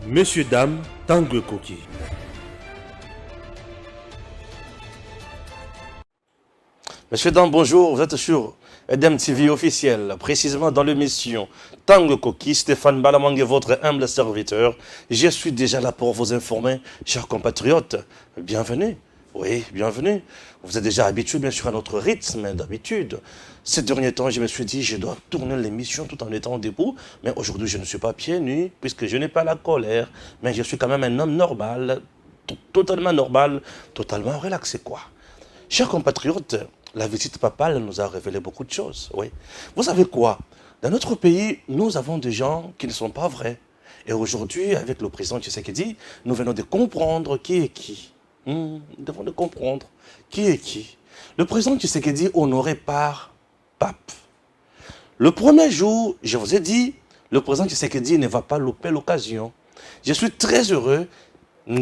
Messieurs, dames, Tanguy Koki. Messieurs, dames, bonjour, vous êtes sur EDEM TV officiel, précisément dans l'émission Tanguy Koki, Stéphane Balamang est votre humble serviteur. Je suis déjà là pour vous informer, chers compatriotes. Bienvenue, oui, bienvenue. Vous êtes déjà habitués, bien sûr, à notre rythme d'habitude. Ces derniers temps, je me suis dit, je dois tourner l'émission tout en étant debout. Mais aujourd'hui, je ne suis pas pieds nus, puisque je n'ai pas la colère. Mais je suis quand même un homme normal, totalement normal, totalement relaxé, quoi. Chers compatriotes, la visite papale nous a révélé beaucoup de choses, oui. Vous savez quoi? Dans notre pays, nous avons des gens qui ne sont pas vrais. Et aujourd'hui, avec le président Tshisekedi, nous venons de comprendre qui est qui. Nous devons de comprendre qui est qui. Le président Tshisekedi honoré par pape. Le premier jour, je vous ai dit, le président Tshisekedi ne va pas louper l'occasion. Je suis très heureux. Le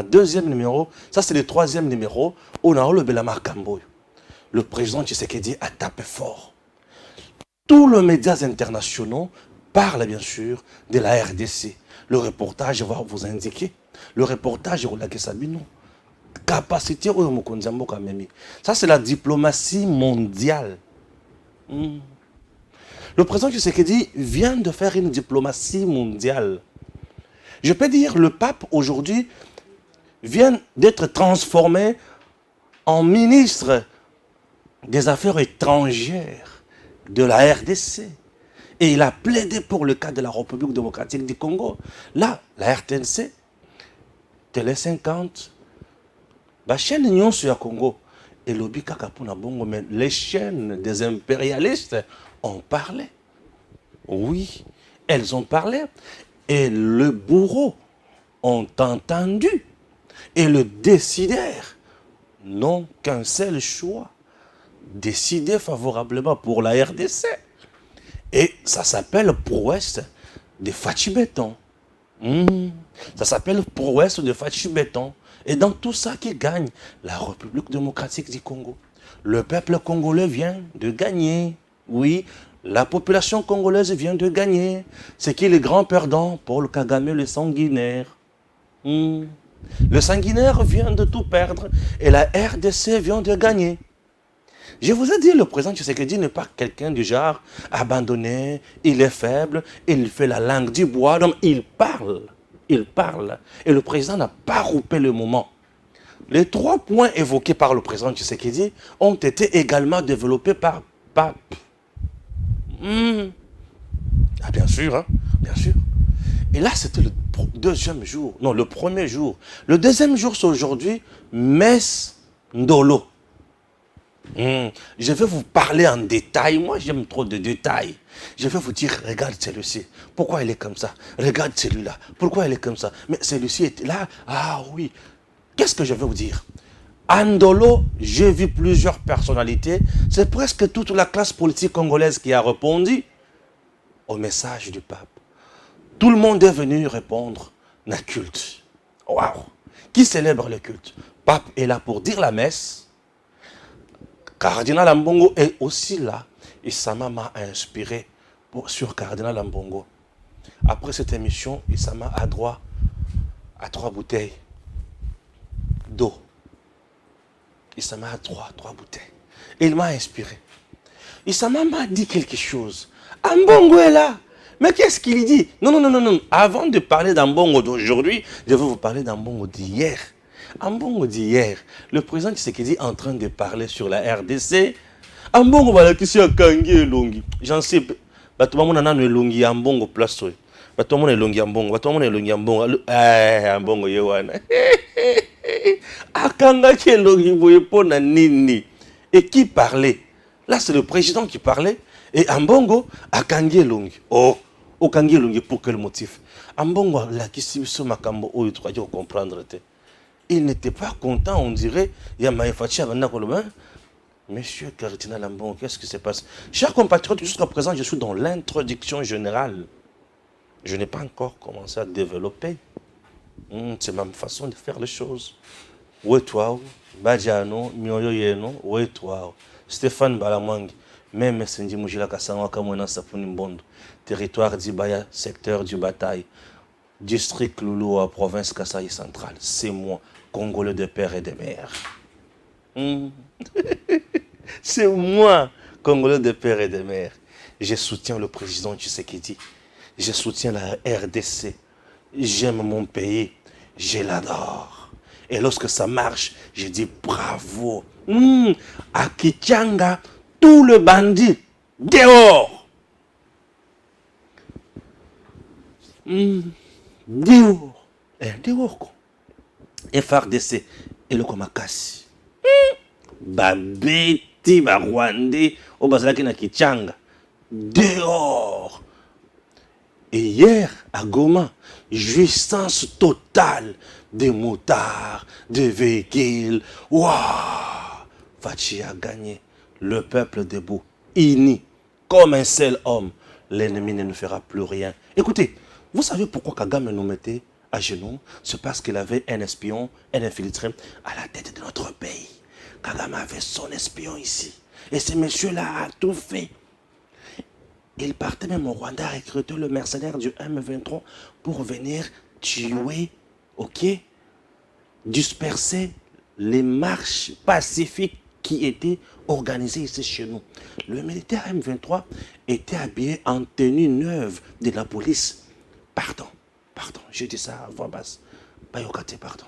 deuxième numéro, ça c'est le troisième numéro, on a le Belamarkambo. Le président Tshisekedi a tapé fort. Tous les médias internationaux parlent bien sûr de la RDC. Le reportage va vous indiquer. Le reportage est la Sabino. Capacité au Mokonzambo Kamemi. Ça c'est la diplomatie mondiale. Le président Tshisekedi vient de faire une diplomatie mondiale. Je peux dire le pape aujourd'hui vient d'être transformé en ministre des Affaires étrangères de la RDC. Et il a plaidé pour le cas de la République démocratique du Congo. Là, la RTNC, Télé 50, la chaîne Union sur le Congo, et l'Obi Kakapuna Bongo, mais les chaînes des impérialistes ont parlé. Oui, elles ont parlé. Et le bourreau ont entendu. Et le décidèrent n'ont qu'un seul choix, décider favorablement pour la RDC. Et ça s'appelle prouesse de Fachi-Béton. Ça s'appelle prouesse de Fachi-Béton. Et dans tout ça qui gagne, la République démocratique du Congo. Le peuple congolais vient de gagner. Oui, la population congolaise vient de gagner. C'est qui le grand perdant? Paul Kagame, le sanguinaire. Le sanguinaire vient de tout perdre et la RDC vient de gagner. Je vous ai dit, le président Tshisekedi n'est pas quelqu'un du genre abandonné, il est faible, il fait la langue du bois, donc il parle. Il parle. Et le président n'a pas roupé le moment. Les 3 points évoqués par le président Tshisekedi ont été également développés par Pape. Ah, bien sûr, hein, bien sûr. Et là, c'était le deuxième jour. Non, le premier jour. Le deuxième jour, c'est aujourd'hui, Messe Ndolo. Je vais vous parler en détail. Moi, j'aime trop de détails. Je vais vous dire, regarde celui-ci. Pourquoi il est comme ça? Regarde celui-là. Pourquoi il est comme ça? Mais celui-ci est là. Ah oui. Qu'est-ce que je vais vous dire? À Ndolo, j'ai vu plusieurs personnalités. C'est presque toute la classe politique congolaise qui a répondu au message du pape. Tout le monde est venu répondre à culte. Waouh! Qui célèbre le culte? Pape est là pour dire la messe. Cardinal Ambongo est aussi là. Et Sama m'a inspiré sur Cardinal Ambongo. Après cette émission, Isama a droit à 3 bouteilles d'eau. Isama a 3 bouteilles. Et il m'a inspiré. Isama m'a dit quelque chose. Ambongo est là. Mais qu'est-ce qu'il dit? Non. Avant de parler d'Ambongo d'aujourd'hui, je vais vous parler d'Ambongo d'hier. Ambongo d'hier, le président Tshisekedi est en train de parler sur la RDC. Ambongo voilà qui s'est kangi elongi. J'en sais pas. Batumamo nana elongi Ambongo place. Batumamo elongi Ambongo. Batumamo elongi Ambongo. Ambongo yewana. Akanga ki elongi boye pona nini. Et qui parlait? Là, c'est le président qui parlait. Et Ambongo akangi elongi. Oh. Okangi elongi pour quel motif? Ambongo la qui s'y makambo o tu vas comprendre. Il n'était pas content, on dirait. Il y a Maïfachi avant Nakoloba. Monsieur Cardinal Ambongo, qu'est-ce qui se passe? Chers compatriotes, jusqu'à présent, je suis dans l'introduction générale. Je n'ai pas encore commencé à développer. C'est ma façon de faire les choses. Ouetouao, Badiano, Mioyo Yeno, Ouetouao. Stéphane Balamang, Même Sendi Mujila Kasanga Kamwana Sapuni Mbondo, territoire d'Ibaya, secteur du Bataille, district Louloua, province Kasaï centrale. C'est moi, Congolais de père et de mère. C'est moi, Congolais de père et de mère. Je soutiens le président Tshisekedi. Je soutiens la RDC. J'aime mon pays. Je l'adore. Et lorsque ça marche, je dis bravo. À Kichanga, tout le bandit, dehors. Dehors. Dehors, quoi. FRDC et le Komakasi. Babeti, Barwande, Obazalaki na Kichanga. Dehors. Et hier, à Goma, jouissance totale des motards, des véhicules. Waouh! Fachi a gagné. Le peuple debout, uni, comme un seul homme. L'ennemi ne nous fera plus rien. Écoutez, vous savez pourquoi Kagame nous mettait à genoux? C'est parce qu'il avait un espion, un infiltré à la tête de notre pays. Kagame avait son espion ici. Et ce monsieur-là a tout fait. Il partait même au Rwanda recruter le mercenaire du M23 pour venir tuer, ok, disperser les marches pacifiques qui étaient organisées ici chez nous. Le militaire M23 était habillé en tenue neuve de la police. Pardon, je dis ça à voix basse. Bayokate, pardon.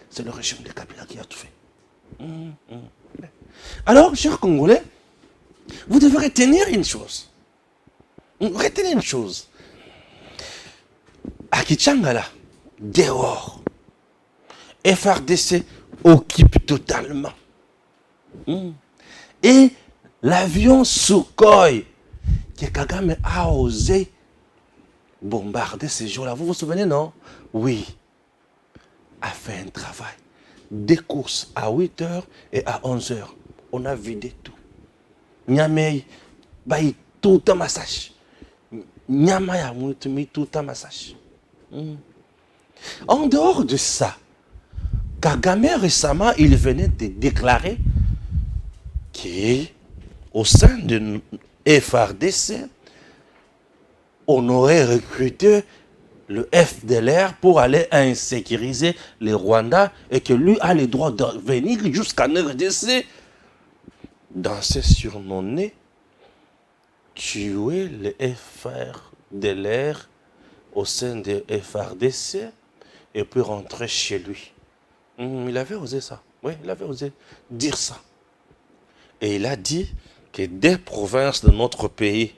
C'est le régime de Kabila qui a tout fait. Alors, chers Congolais, vous devez retenir une chose. Retenez une chose. À Kichanga, dehors, FRDC occupe totalement. Et l'avion Sukhoi que Kagame a osé bombarder ces jours-là, vous vous souvenez, non? Oui, a fait un travail. Des courses à 8h et à 11h. On a vidé tout. Niamey, bayi tout un massage. Nyamaya Moutumi tout un massage. En dehors de ça, Kagame récemment, il venait de déclarer qu'au sein de FRDC, on aurait recruté le FDLR pour aller insécuriser les Rwandais et que lui a le droit de venir jusqu'en RDC, danser sur nos nez, tuer les FDLR au sein de FRDC et puis rentrer chez lui. Il avait osé ça. Oui, il avait osé dire ça. Et il a dit que des provinces de notre pays,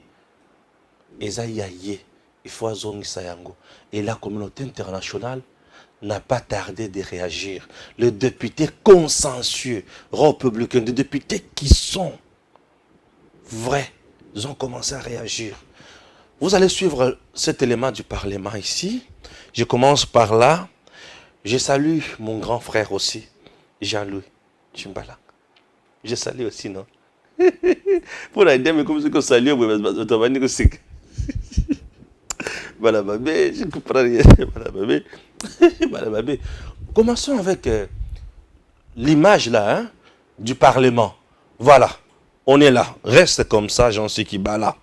Ezaïaye, il faut azongi sayango. Et la communauté internationale n'a pas tardé de réagir. Les députés consensueux, républicains, des députés qui sont vrais, ils ont commencé à réagir. Vous allez suivre cet élément du Parlement ici. Je commence par là. Je salue mon grand frère aussi, Jean-Louis Chimbala. Je salue aussi, non? Pour aider, mais comme c'est que salue, voilà, babé, je comprends rien. Voilà, babé. Commençons avec l'image là, hein, du Parlement. Voilà, on est là. Reste comme ça, j'en suis qui bat là.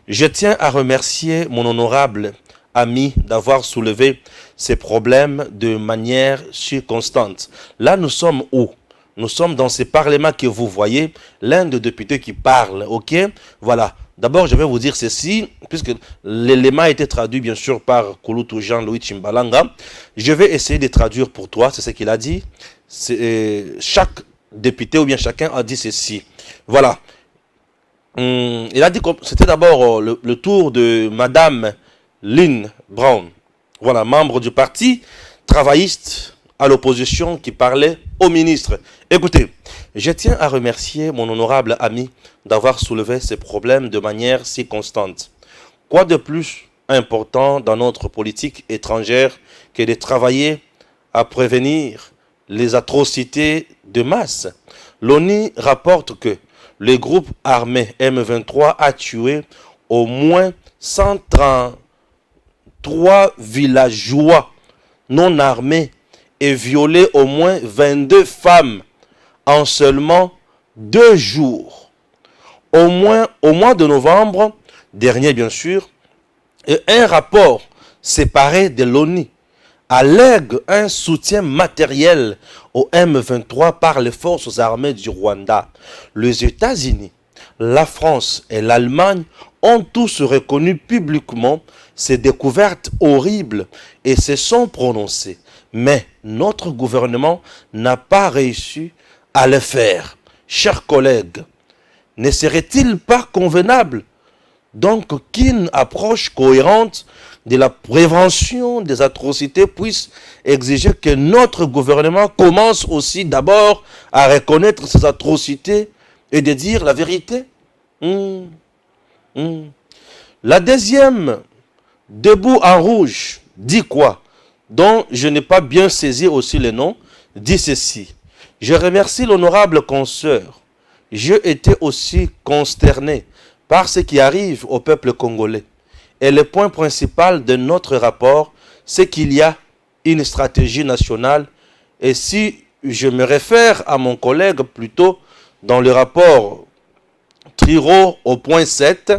Je tiens à remercier mon honorable ami d'avoir soulevé ces problèmes de manière si constante. Là, nous sommes où? Nous sommes dans ces parlements que vous voyez, l'un des députés qui parle, ok? Voilà. D'abord, je vais vous dire ceci, puisque l'élément a été traduit, bien sûr, par Kouloutou Jean-Louis Chimbalanga. Je vais essayer de traduire pour toi, c'est ce qu'il a dit. Chaque député ou bien chacun a dit ceci. Voilà. Il a dit que c'était d'abord le tour de Madame Lynn Brown. Voilà, membre du parti travailliste à l'opposition qui parlait au ministre. Écoutez, je tiens à remercier mon honorable ami d'avoir soulevé ces problèmes de manière si constante. Quoi de plus important dans notre politique étrangère que de travailler à prévenir les atrocités de masse? L'ONU rapporte que le groupe armé M23 a tué au moins 133 villageois non armés et violé au moins 22 femmes en seulement 2 jours. au mois de novembre dernier, bien sûr, un rapport séparé de l'ONU allègue un soutien matériel au M23 par les forces armées du Rwanda. Les États-Unis, la France et l'Allemagne ont tous reconnu publiquement ces découvertes horribles et se sont prononcés. Mais notre gouvernement n'a pas réussi à le faire. Chers collègues, ne serait-il pas convenable donc qu'une approche cohérente de la prévention des atrocités puisse exiger que notre gouvernement commence aussi d'abord à reconnaître ces atrocités et de dire la vérité? La deuxième, debout en rouge, dit quoi? Dont je n'ai pas bien saisi aussi le nom, dit ceci. Je remercie l'honorable consoeur. J'ai été aussi consterné par ce qui arrive au peuple congolais. Et le point principal de notre rapport, c'est qu'il y a une stratégie nationale. Et si je me réfère à mon collègue plutôt dans le rapport Triro au point 7,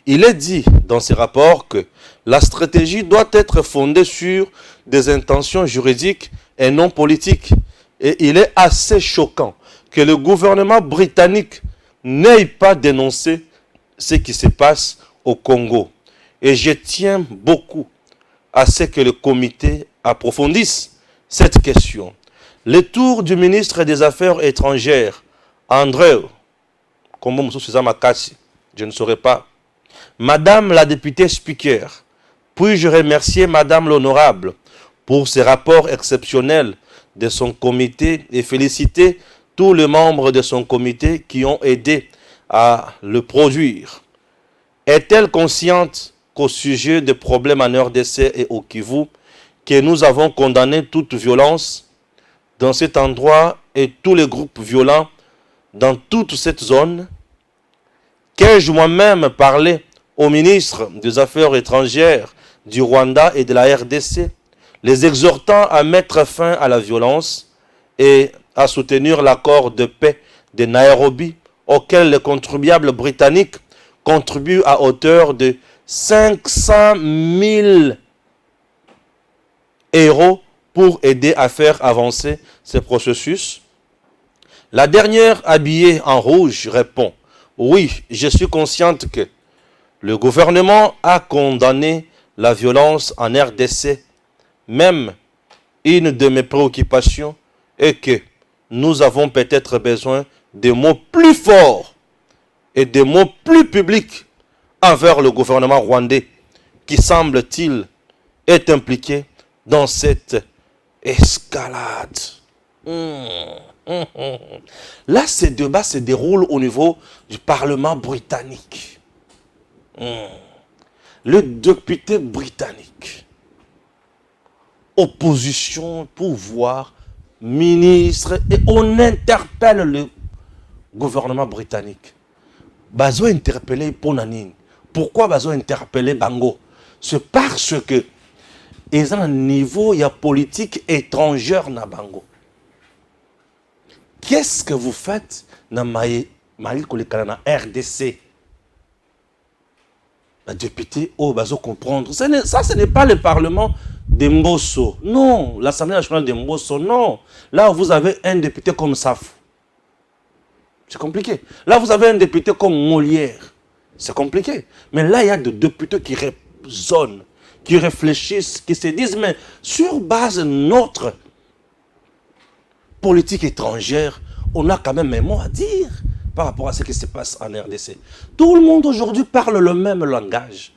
il est dit dans ce rapport que la stratégie doit être fondée sur des intentions juridiques et non politiques. Et il est assez choquant que le gouvernement britannique n'ait pas dénoncé ce qui se passe au Congo. Et je tiens beaucoup à ce que le comité approfondisse cette question. Le tour du ministre des Affaires étrangères, André, je ne saurais pas. Madame la députée speaker, puis-je remercier Madame l'honorable pour ses rapports exceptionnels de son comité et féliciter tous les membres de son comité qui ont aidé à le produire. Est-elle consciente qu'au sujet des problèmes en RDC et au Kivu, que nous avons condamné toute violence dans cet endroit et tous les groupes violents dans toute cette zone? Qu'ai-je moi-même parlé au ministre des Affaires étrangères du Rwanda et de la RDC, les exhortant à mettre fin à la violence et à soutenir l'accord de paix de Nairobi, auquel les contribuables britanniques contribuent à hauteur de 500 000 € pour aider à faire avancer ce processus? La dernière, habillée en rouge, répond: oui, je suis consciente que le gouvernement a condamné la violence en RDC. Même une de mes préoccupations est que nous avons peut-être besoin de mots plus forts et de mots plus publics envers le gouvernement rwandais qui, semble-t-il, est impliqué dans cette escalade. Là, ce débat se déroule au niveau du Parlement britannique. Le député britannique, opposition, pouvoir, ministre, et on interpelle le gouvernement britannique. Bazo interpellé pour Nanine. Pourquoi Bazo interpellé Bango? C'est parce que ils ont un niveau, il y a politique étrangère na Bango. Qu'est-ce que vous faites dans Mali Kolekana RDC? La députée, oh, Bazo comprendre. Ça, ce n'est pas le Parlement de Mbosso. Non, l'Assemblée nationale de Mbosso, non. Là, vous avez un député comme Saf. C'est compliqué. Là, vous avez un député comme Molière. C'est compliqué. Mais là, il y a des députés qui raisonnent, qui réfléchissent, qui se disent, mais sur base de notre politique étrangère, on a quand même un mot à dire par rapport à ce qui se passe en RDC. Tout le monde aujourd'hui parle le même langage.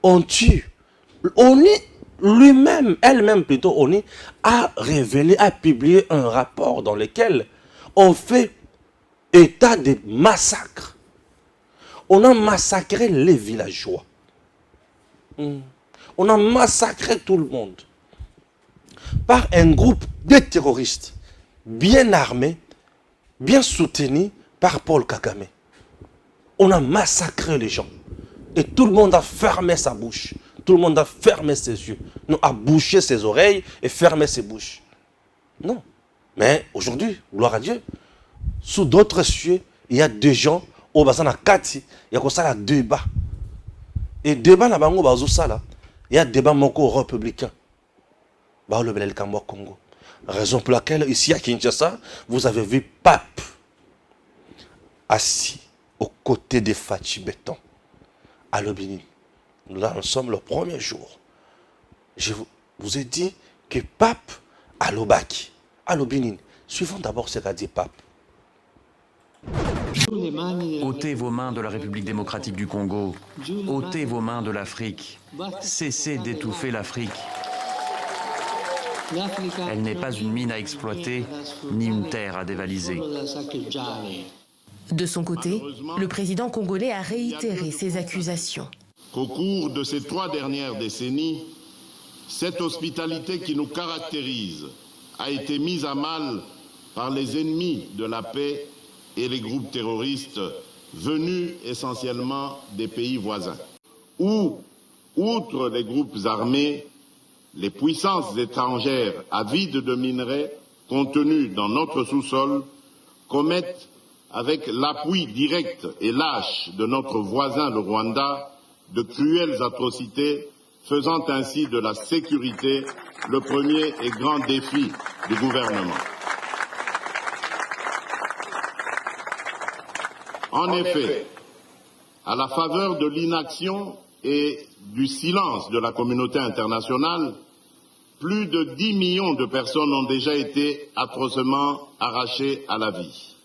On tue. ONU lui-même, elle-même plutôt, ONU, a révélé, a publié un rapport dans lequel on fait état de massacre. On a massacré les villageois. On a massacré tout le monde par un groupe de terroristes bien armés, bien soutenus par Paul Kagame. On a massacré les gens. Et tout le monde a fermé sa bouche. Tout le monde a fermé ses yeux. Non, a bouché ses oreilles et fermé ses bouches. Non. Mais aujourd'hui, gloire à Dieu, sous d'autres cieux, il y a des gens, au bazana kati ya ko sala débat et débat na bango bazo sala il y a débat moko républicain ba le belel kambo Congo, raison pour laquelle ici à Kinshasa vous avez vu Pape assis aux côtés de Fachi Béton à Lobini. Nous en sommes le premier jour. Je vous ai dit que Pape à Lobaki, à Lobini, suivons d'abord ce qu'a dit Pape. Ôtez vos mains de la République démocratique du Congo. Ôtez vos mains de l'Afrique. Cessez d'étouffer l'Afrique. Elle n'est pas une mine à exploiter, ni une terre à dévaliser. De son côté, le président congolais a réitéré ses accusations. Qu'au cours de ces 3 dernières décennies, cette hospitalité qui nous caractérise a été mise à mal par les ennemis de la paix et les groupes terroristes venus essentiellement des pays voisins. Où, outre les groupes armés, les puissances étrangères avides de minerais contenus dans notre sous-sol commettent, avec l'appui direct et lâche de notre voisin le Rwanda, de cruelles atrocités, faisant ainsi de la sécurité le premier et grand défi du gouvernement. En effet, à la faveur de l'inaction et du silence de la communauté internationale, plus de 10 millions de personnes ont déjà été atrocement arrachées à la vie.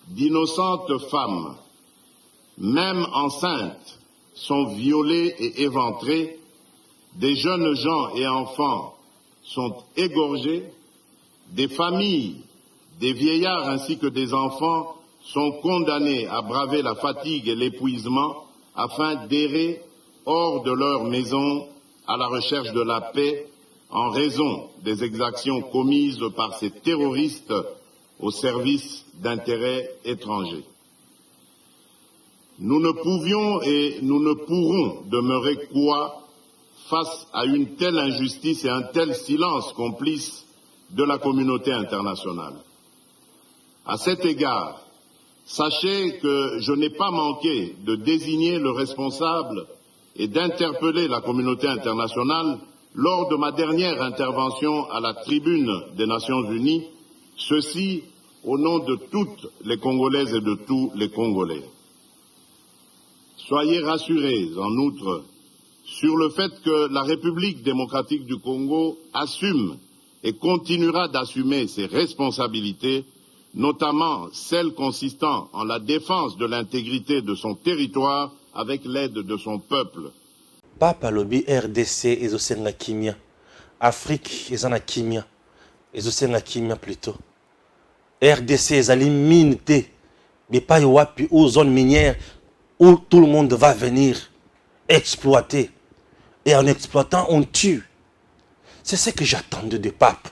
D'innocentes femmes, même enceintes, sont violées et éventrées. Des jeunes gens et enfants sont égorgés. Des familles, des vieillards ainsi que des enfants sont condamnés à braver la fatigue et l'épuisement afin d'errer hors de leur maison à la recherche de la paix en raison des exactions commises par ces terroristes au service d'intérêts étrangers. Nous ne pouvions et nous ne pourrons demeurer quoi face à une telle injustice et un tel silence complice de la communauté internationale. À cet égard, sachez que je n'ai pas manqué de désigner le responsable et d'interpeller la communauté internationale lors de ma dernière intervention à la tribune des Nations Unies, ceci au nom de toutes les Congolaises et de tous les Congolais. Soyez rassurés, en outre, sur le fait que la République démocratique du Congo assume et continuera d'assumer ses responsabilités, notamment celles consistant en la défense de l'intégrité de son territoire avec l'aide de son peuple. Papa lobi RDC ezosenga kimia, Afrique ezana kimia, ezosenga kimia plutôt. RDC ezali mine te, mais pas wapi ou zone minière où tout le monde va venir exploiter. Et en exploitant, on tue. C'est ce que j'attendais de Pape.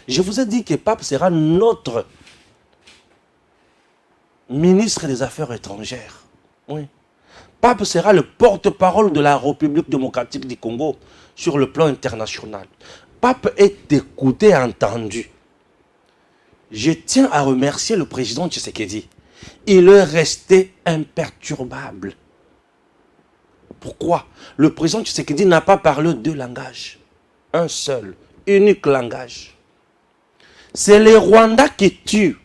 Je vous ai dit que Pape sera notre ministre des Affaires étrangères. Oui. Pape sera le porte-parole de la République démocratique du Congo sur le plan international. Pape est écouté et entendu. Je tiens à remercier le président Tshisekedi. Il est resté imperturbable. Pourquoi? Le président Tshisekedi n'a pas parlé deux langages. Un seul, unique langage. C'est les Rwandais qui tuent.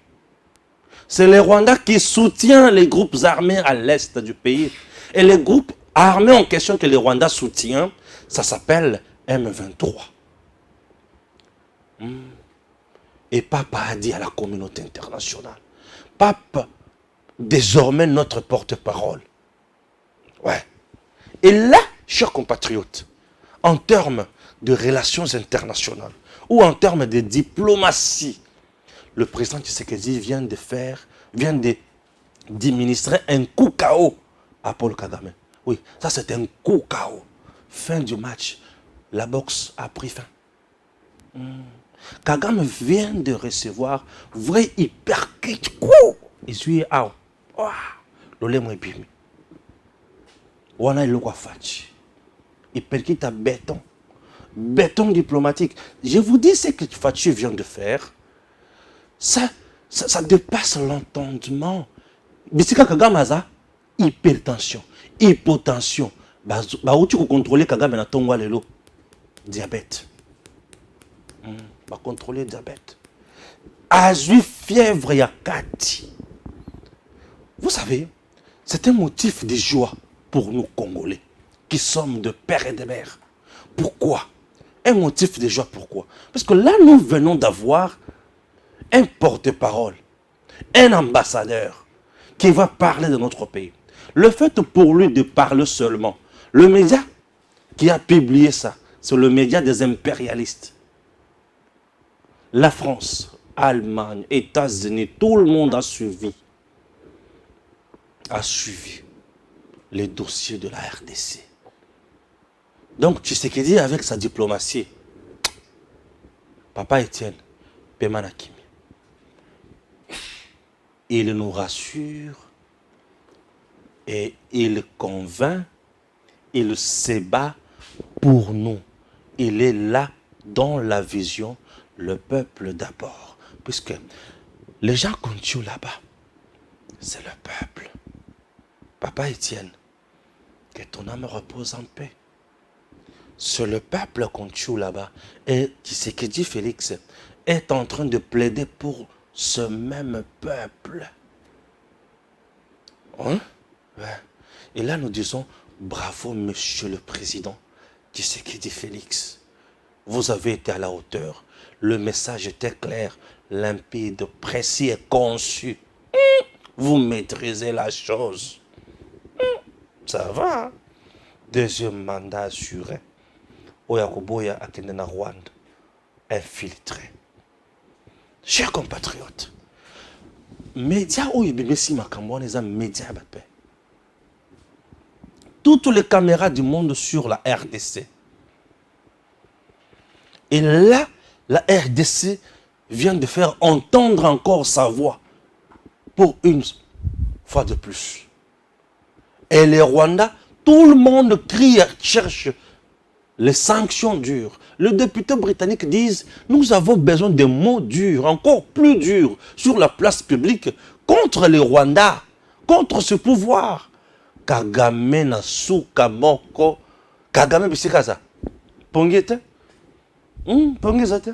C'est les Rwandais qui soutiennent les groupes armés à l'est du pays. Et les groupes armés en question que les Rwandais soutiennent, ça s'appelle M23. Et Papa a dit à la communauté internationale, Pape, désormais notre porte-parole. Ouais. Et là, chers compatriotes, en termes de relations internationales ou en termes de diplomatie, le président Tshisekedi vient d'administrer un coup KO à Paul Kagame. Oui, ça c'est un coup KO. Fin du match, la boxe a pris fin. Kagame vient de recevoir vrai hyperkick coup. Il suit out. Le lait moins bimi. Wana il quoi fachi. Il percute à béton. Béton diplomatique. Je vous dis ce que Fachi vient de faire. Ça dépasse l'entendement. Bisika Kagame aza hypertension, hypotension. Ba outi ko contrôler Kagame na tongwa lelo. Diabète. Ba contrôler diabète. Azui fièvre ya kati. Vous savez, c'est un motif de joie pour nous Congolais qui sommes de père et de mère. Pourquoi? Un motif de joie, pourquoi? Parce que là, nous venons d'avoir un porte-parole, un ambassadeur qui va parler de notre pays. Le fait pour lui de parler seulement, le média qui a publié ça, c'est le média des impérialistes. La France, Allemagne, États-Unis, tout le monde a suivi les dossiers de la RDC. Donc, Tshisekedi, avec sa diplomatie, Papa Étienne, Pemanakimi, il nous rassure et il convainc, il se bat pour nous. Il est là dans la vision, le peuple d'abord. Puisque les gens qu'on tue là-bas, c'est le peuple. Papa Étienne, que ton âme repose en paix. C'est le peuple qu'on tue là-bas. Et Tshisekedi Félix est en train de plaider pour ce même peuple. Hein? Ouais. Et là, nous disons, bravo, monsieur le président Tshisekedi Félix. Vous avez été à la hauteur. Le message était clair, limpide, précis et conçu. Vous maîtrisez la chose. Ça va. Hein? Deuxième mandat assuré. Oyakoboya Akendena Rwanda. Infiltré. Chers compatriotes, médias où il y a médias. Toutes les caméras du monde sur la RDC. Et là, la RDC vient de faire entendre encore sa voix pour une fois de plus. Et les Rwandais, tout le monde crie, cherche les sanctions dures. Les députés britanniques disent, nous avons besoin de mots durs, encore plus durs, sur la place publique, contre les Rwandais, contre ce pouvoir. Kagame na suka moko. Kagame bisikaza. Pongete? Pongi zate?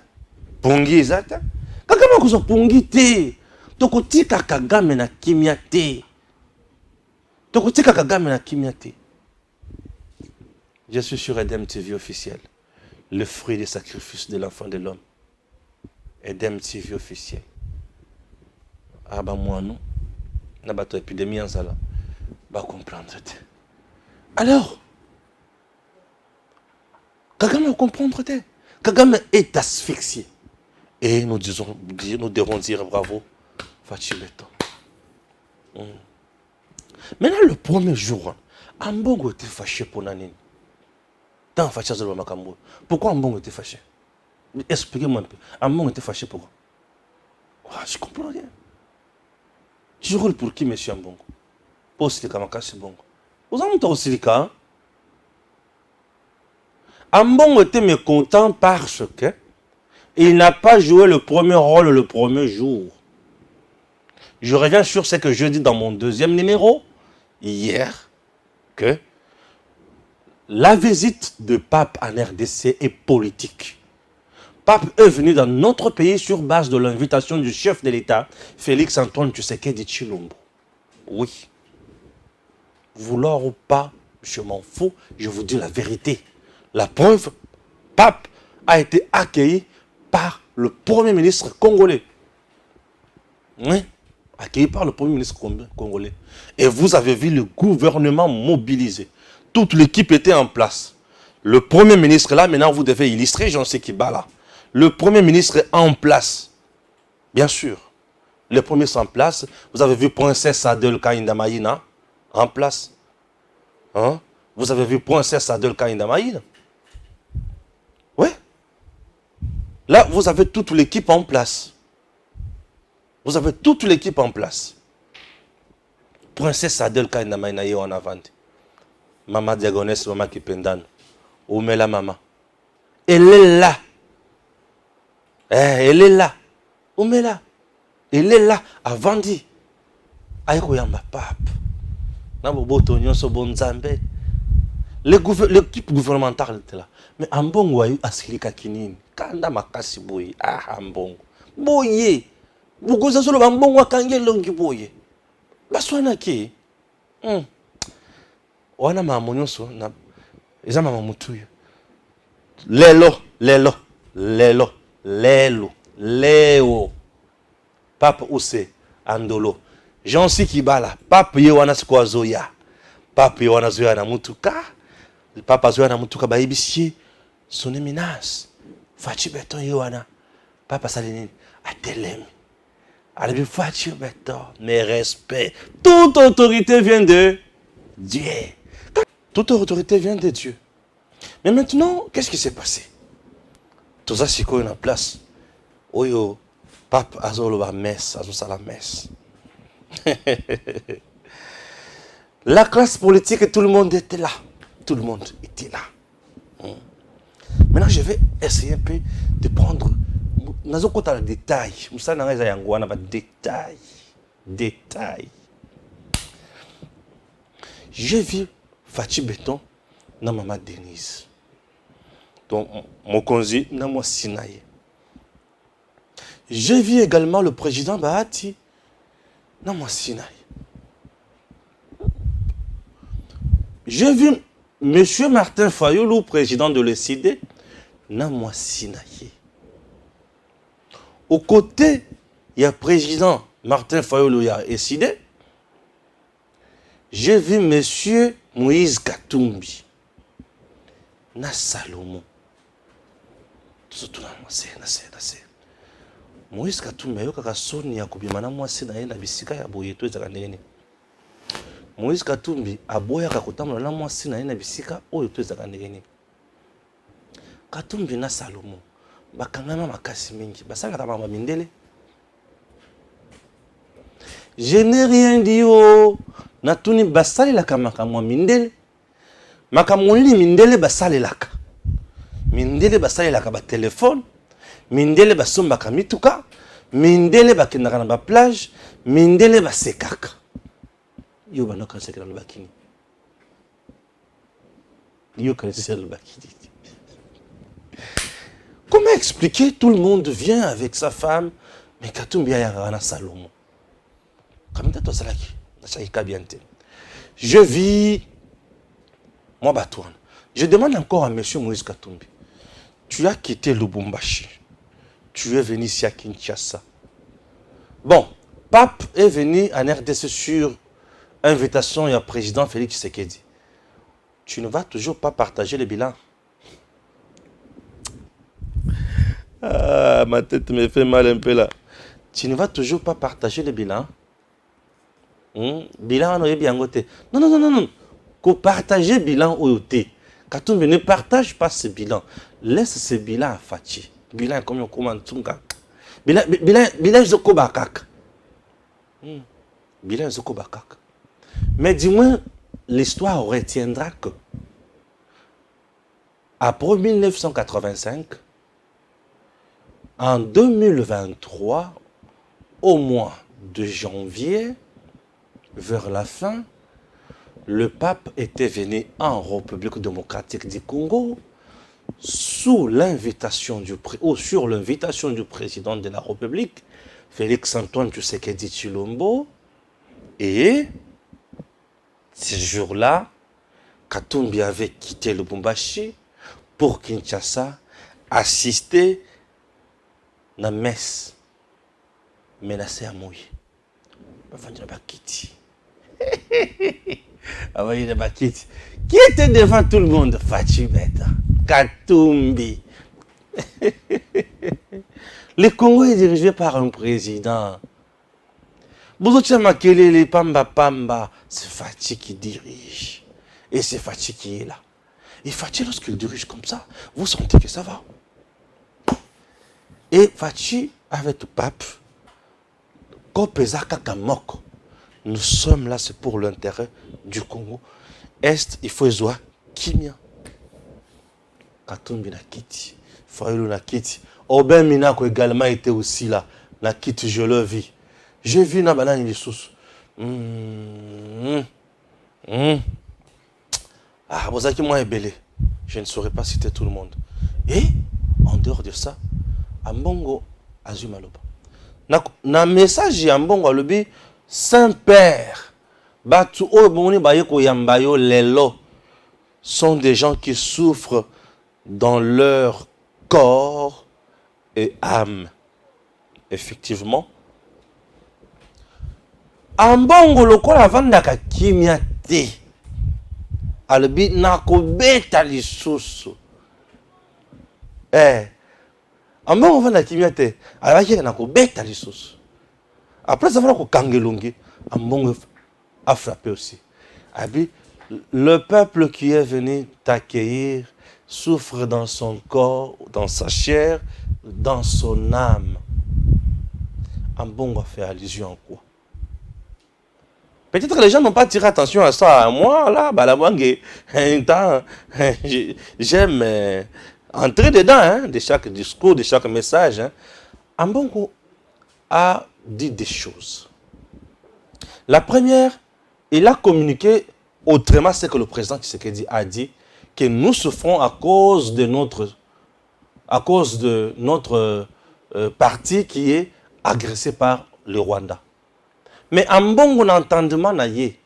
Pongi zate? Kagame kuzo pongi te. Tokotika Kagame na kimia te. Tokotika Kagame na kimia te. Je suis sur Edem TV officiel. Le fruit des sacrifices de l'enfant de l'homme. Edem TV officiel. Ah bah moi non. Na bato épidémie en sala. Bah comprendre. Alors, Kagame va comprendre. Kagame est asphyxié. Et nous devons dire bravo. Fachibeto. Maintenant, le premier jour, Ambongo était fâché pour Nanine. Tant fâché sur le Makambo. Pourquoi Ambongo était fâché? Expliquez-moi un peu. Ambongo était fâché pourquoi? Je comprends rien. Je roule pour qui, monsieur Ambongo? Pour Silika Makasi Bongo. Vous avez entendu Silika? Ambongo était mécontent parce que il n'a pas joué le premier rôle le premier jour. Je reviens sur ce que je dis dans mon deuxième numéro, hier, que la visite de Pape en RDC est politique. Pape est venu dans notre pays sur base de l'invitation du chef de l'État, Félix Antoine Tshisekedi Tshilombo. Oui. Vouloir ou pas, je m'en fous, je vous dis la vérité. La preuve, Pape a été accueilli par le Premier ministre congolais. Oui, accueilli par le Premier ministre congolais. Et vous avez vu le gouvernement mobilisé. Toute l'équipe était en place. Le Premier ministre, là, maintenant, vous devez illustrer, j'en sais qui bat là. Le Premier ministre est en place. Bien sûr. Le Premier ministre en place. Vous avez vu Princesse Adel Kaindamaïna en place. Hein? Vous avez vu Princesse Adel Kaindamaïna? Oui. Là, vous avez toute l'équipe en place. Vous avez toute l'équipe en place. Princesse Adel Kaindamaïna est en avant. Maman Diagonès, maman Kipendane. Oumela maman. Elle est là. Elle est là. Oumela. Elle est là. Avant dit. Aïko yamba pape. Na boboto nyonso bonzambe. L'équipe gouvernementale était là. Mais Ambongo a eu asilika kinini. Kanda makasi boye. Ah, Ambongo. Boye. Bugoza solo Ambongo akange longi boye. Baswana ki. Wana mama nyonso na eza mama mutuyo. Lelo. Pape Ose Andolo. Jean Sikibala. Pape Yewana Skwazoya. Pape Yewana Zoya na mutuka. Papa Zoya na mutuka bayibisie. Son éminence. Fachi Beton Yewana. Papa Salinine. Atelemi. Alabi Fachi Beton. Mes respects. Toute autorité vient de Dieu. Toute autorité vient de Dieu. Mais maintenant, qu'est-ce qui s'est passé? Tout ça, c'est quoi une place? Oyo, pape Azolo va messe, Azosa la messe. La classe politique, tout le monde était là. Tout le monde était là. Maintenant, je vais essayer un peu de prendre. Nous avons le détail. Nous avons le détail. Détail. J'ai vu Fachi Beton dans Maman Denise. Donc, mon conzi, dans moi Sinaï. J'ai vu également le président Bahati dans moi Sinaï. J'ai vu M. Martin Fayoulou, président de l'ECD, dans moi Sinaï. Au côté, il y a le président Martin Fayoulou, il y a ECD. J'ai vu M. Moïse Katumbi. Na Salomon. Surtout na mwase. Moïse Katumbi yo kaka soni ya kubima na mwase na yena bisika ya boyeto ezaka ndenge. Moïse Katumbi aboya kakotamula na mwase na yena bisika oyo to ezaka ndenge. Katumbi na Salomon bakangama makasi mingi basaka mama mindele. Je n'ai rien dit oh. Natuni basali la makamwa mindele. Makamwa nini mindele basali laka. Mindele basali laka ba téléphone. Mindele basomba ka mituka. Mindele bakendaka na ba plage. Mindele basekaka. Yo banoka sekela na bakini. Yo kanisi na bakini. Comment expliquer tout le monde vient avec sa femme mais Katumbi ya na Salomon. Kamita to salaki. Je vis moi Batouane. Je demande encore à M. Moïse Katumbi. Tu as quitté Lubumbashi. Tu es venu ici à Kinshasa. Bon, Pape est venu en RDC sur invitation du président Félix Tshisekedi. Tu ne vas toujours pas partager le bilan. Ah, ma tête me fait mal un peu là. Tu ne vas toujours pas partager le bilan. Bilan on bien côté. Non. Qu'on partager bilan au côté. Katumbi ne partage pas ce bilan. Laisse ce bilan à Fachi. Bilan comme on commande tunga. Bilan zoko bakak. Bilan zoko bakak. Mais dis-moi, l'histoire retiendra que après 1985, en 2023, au mois de janvier, vers la fin, le pape était venu en République démocratique du Congo sur l'invitation du président de la République, Félix-Antoine Tshisekedi Tshilombo. Et ce jour-là, Katumbi avait quitté le Lubumbashi pour Kinshasa, assister à la messe menacée à mouiller. Qui était devant tout le monde? Fachi Beta, Katumbi. Le Congo est dirigé par un président. Les Pamba, c'est Fachi qui dirige. Et c'est Fachi qui est là. Et Fachi, lorsqu'il dirige comme ça, vous sentez que ça va. Et Fachi, avec le pape, nous sommes là, c'est pour l'intérêt du Congo. Est, il faut voir Kimia. Katumbi na kiti. Fayoulou na kiti. Aubin Minako également était aussi là. Na kiti, je le vis. J'ai vu na banane les sous. Ah, vous avez moi belé. Je ne saurais pas citer tout le monde. Et, en dehors de ça, Ambongo Azumaloba. Na message Ambongo Alobi, Saint-Père, Batu Oboni Bayeko Yambayo Lelo, sont des gens qui souffrent dans leur corps et âme. Effectivement. Ambongo lokola vandaka kimia te. Alobi nakobeta lisusu. Ambongo vandaka kimia te. Alaki nakobeta lisusu. Après ça va ko kangelongi. Ambongo a frappé aussi. Abi le peuple qui est venu t'accueillir souffre dans son corps, dans sa chair, dans son âme. Ambongo a fait allusion à quoi? Peut-être que les gens n'ont pas tiré attention à ça. Moi, là, Balabangé, j'aime entrer dedans de chaque discours, de chaque message. Ambongo a dit des choses. La première, il a communiqué autrement ce que le président Tshisekedi a dit, que nous souffrons à cause de notre parti qui est agressé par le Rwanda. Mais Ambongo n'entendement naïe,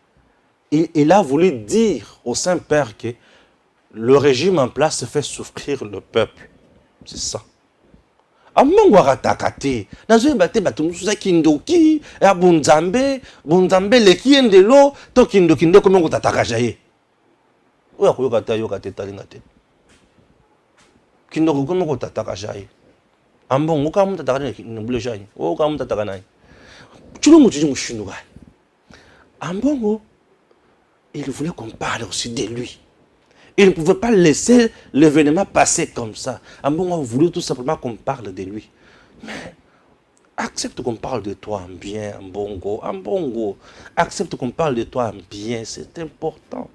il a voulu dire au Saint-Père que le régime en place fait souffrir le peuple. C'est ça. Ambongo aratakate. Nazo bate batumusuza kindoki, ya bunzambe le kiendelo, to kindo komengo tatakajaye. Oya koyoka yoka talinga te. Kindo komengo tatakajaye. Ambongo ka muta takana ne bulejaye. O ka muta takana. Ambongo, il voulait qu'on parle aussi de lui. Il ne pouvait pas laisser l'événement passer comme ça. Ambongo voulait tout simplement qu'on parle de lui. Mais accepte qu'on parle de toi en bien, Ambongo. Ambongo, accepte qu'on parle de toi en bien, c'est important.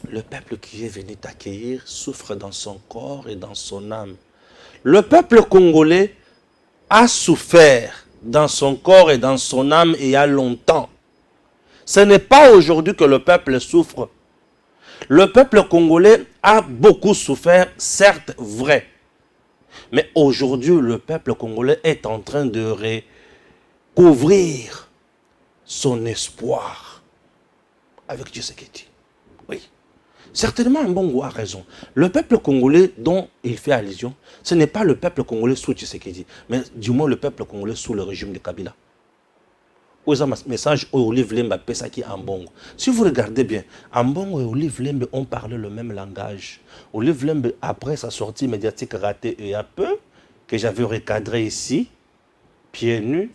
Le peuple qui est venu t'accueillir souffre dans son corps et dans son âme. Le peuple congolais a souffert dans son corps et dans son âme il y a longtemps. Ce n'est pas aujourd'hui que le peuple souffre. Le peuple congolais a beaucoup souffert, certes vrai. Mais aujourd'hui, le peuple congolais est en train de recouvrir son espoir avec Tshisekedi. Oui. Certainement, Ambongo a raison. Le peuple congolais dont il fait allusion, ce n'est pas le peuple congolais sous Tshisekedi, mais du moins le peuple congolais sous le régime de Kabila. Où est un message Olive Lembe Pesaki Ambongo. Si vous regardez bien, Ambongo et Olive Lembe ont parlé le même langage. Olive Lembe, après sa sortie médiatique ratée il y a peu, que j'avais recadré ici, pieds nus,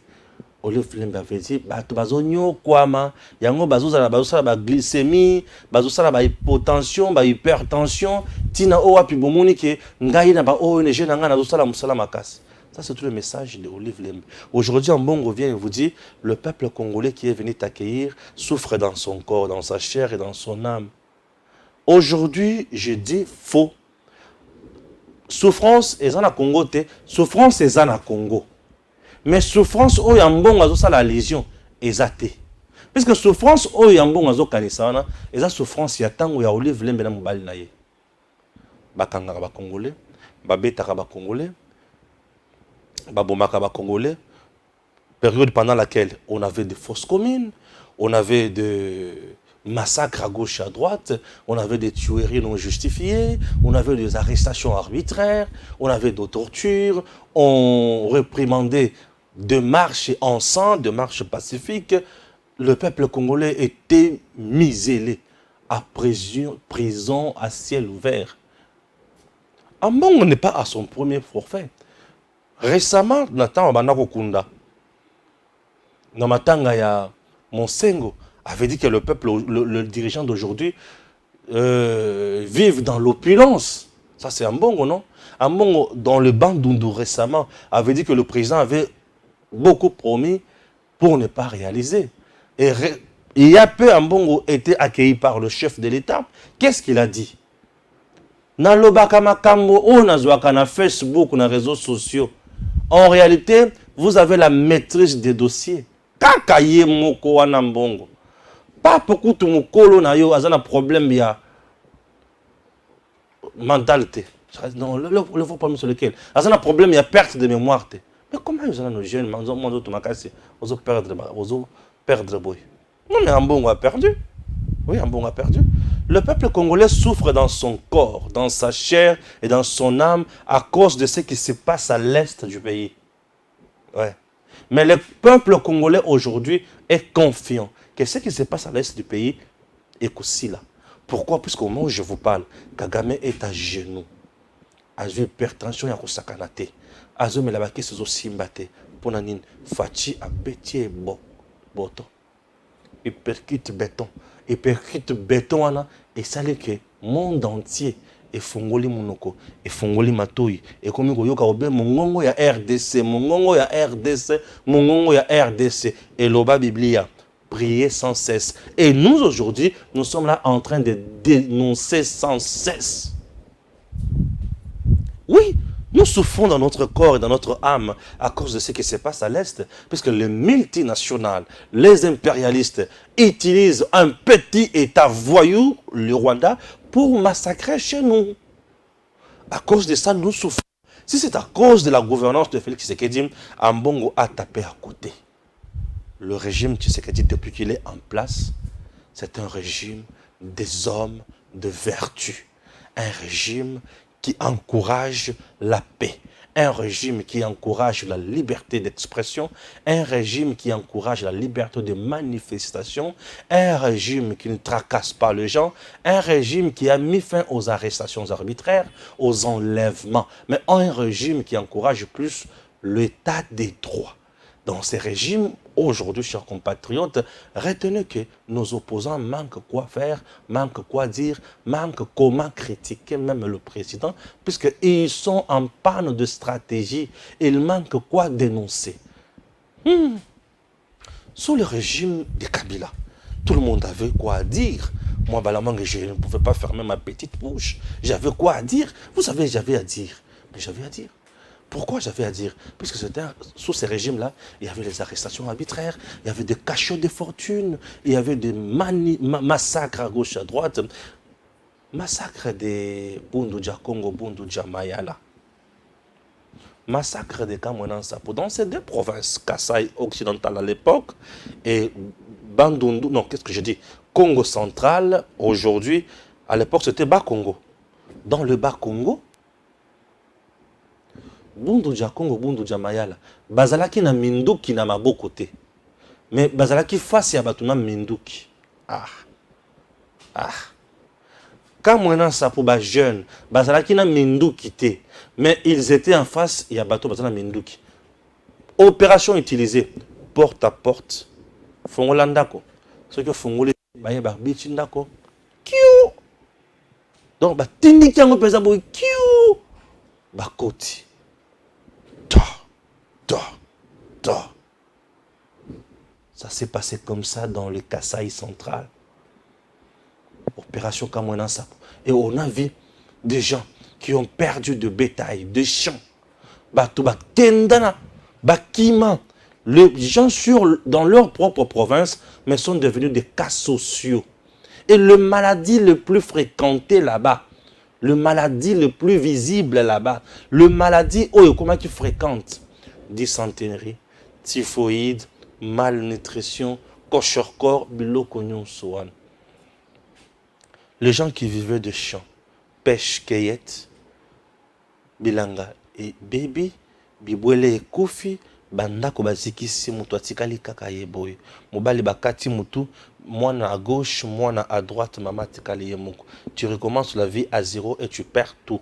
Olive Lembe avait dit, bazonyo kwama, yango bazosala ba glycémie, bazosala ba hypotension, ba hypertension, tina owa pi bomoni ke ngai na ba ONG na nga na zosala musala makasi. Ça, c'est tout le message de Olive Lembe. Aujourd'hui, Ambongo vient et vous dit, le peuple congolais qui est venu t'accueillir souffre dans son corps, dans sa chair et dans son âme. Aujourd'hui, je dis faux. Souffrance est en Congo, souffrance est en Congo. Mais souffrance, oh Ambongo a la lésion, est puisque souffrance, oh Ambongo a kanisana, et la souffrance, il y a tant où il y a Olive Lembe na mobali na ye. Bakanga ba Congolais, babeta ba Congolais. Babomaka Congolais, période pendant laquelle on avait des fausses communes, on avait des massacres à gauche et à droite, on avait des tueries non justifiées, on avait des arrestations arbitraires, on avait des tortures, on réprimandait de marches en sang, de marches pacifiques. Le peuple congolais était misélé à prison à ciel ouvert. Ambongo n'est pas à son premier forfait. Récemment, Nathan Obanakokunda, Namatanga ya Monsengo, avait dit que le peuple, le dirigeant d'aujourd'hui, vive dans l'opulence. Ça, c'est Ambongo, non? Ambongo, dans le Bandundu récemment, avait dit que le président avait beaucoup promis pour ne pas réaliser. Et il y a peu, Ambongo était accueilli par le chef de l'État. Qu'est-ce qu'il a dit? Nalobaka makambo, on a na Facebook, na réseaux sociaux. En réalité, vous avez la maîtrise des dossiers. kaka ye moko wana mbongo. Pas beaucoup de mokolo na yo azana problème ya mentalité. Non, le problème sur lequel azana problème ya perte de mémoire. Mais comment ils ont nos jeunes, ils ont perdre boy. Non mais Ambongo a perdu. Oui, Ambongo a perdu. Le peuple congolais souffre dans son corps, dans sa chair et dans son âme à cause de ce qui se passe à l'est du pays. Ouais. Mais le peuple congolais aujourd'hui est confiant que ce qui se passe à l'est du pays est aussi là. Pourquoi? Puisqu'au moment où je vous parle, Kagame est à genoux. A une hypertension ya kosakanate. Azo melabaki sezo simbate. Ponanin fachi a betier boto. Il percute béton. Il percute béton wana et ça le que monde entier et fongoli monoko et fongoli matoi et comme yoka obe mongongo ya RDC mongongo ya RDC mongongo ya RDC et loba biblia prier sans cesse. Et nous aujourd'hui nous sommes là en train de dénoncer sans cesse. Oui, nous souffrons dans notre corps et dans notre âme à cause de ce qui se passe à l'Est, puisque les multinationales, les impérialistes utilisent un petit État voyou, le Rwanda, pour massacrer chez nous. À cause de ça, nous souffrons. Si c'est à cause de la gouvernance de Félix Tshisekedi, Ambongo a tapé à côté. Le régime Tshisekedi, depuis qu'il est en place, c'est un régime des hommes de vertu. Un régime qui encourage la paix, un régime qui encourage la liberté d'expression, un régime qui encourage la liberté de manifestation, un régime qui ne tracasse pas les gens, un régime qui a mis fin aux arrestations arbitraires, aux enlèvements, mais un régime qui encourage plus l'état des droits. Dans ces régimes, aujourd'hui, chers compatriotes, retenez que nos opposants manquent quoi faire, manquent quoi dire, manquent comment critiquer même le président, puisqu'ils sont en panne de stratégie, ils manquent quoi dénoncer. Sous le régime de Kabila, tout le monde avait quoi dire. Moi, Balamang, je ne pouvais pas fermer ma petite bouche. J'avais quoi à dire. Vous savez, j'avais à dire. Mais j'avais à dire. Pourquoi j'avais à dire? Puisque c'était sous ces régimes-là, il y avait les arrestations arbitraires, il y avait des cachots de fortune, il y avait des massacres à gauche, à droite. Massacre de Bunduja Congo, Bunduja Mayala. Massacre de Kamwenan Sapo. Dans ces deux provinces, Kasaï occidental à l'époque et Bandundu, non, qu'est-ce que je dis? Congo central, aujourd'hui, à l'époque c'était Bas-Congo. Dans le Bas-Congo, Bunduja Congo, Bunduja Mayala, Bazalaki na Minduki na maboko te. Mais Bazalaki face à Batuna Minduki. Quand moi ça pour les jeunes, Bazalaki na Minduki te. Mais ils étaient en face, il y a Bato Bazana Minduki. Opération utilisée, porte à porte. Fongolandako. Ce que Fongolé, Baye Barbicindako. Kiou! Donc, Tindiki en pesa boy, kiou! Bakoti. Ça s'est passé comme ça dans le Kasaï central. Opération Kamwenan Sapo. Et on a vu des gens qui ont perdu de bétail, de champs. Les gens dans leur propre province, mais sont devenus des cas sociaux. Et le maladie le plus fréquenté là-bas, le maladie le plus visible là-bas, le maladie comment tu fréquentes? Dysenterie, typhoïde, malnutrition, kochorkor, biloko soan. Les gens qui vivaient de champs, pêche, cueillette, bilanga et bébé, bibwele et kofi, banda ko bazikisi mutu atikali kaka yeboy. Mobali bakati mutu, moi à gauche, moi à droite, maman atikali yemoko. Tu recommences la vie à zéro et tu perds tout.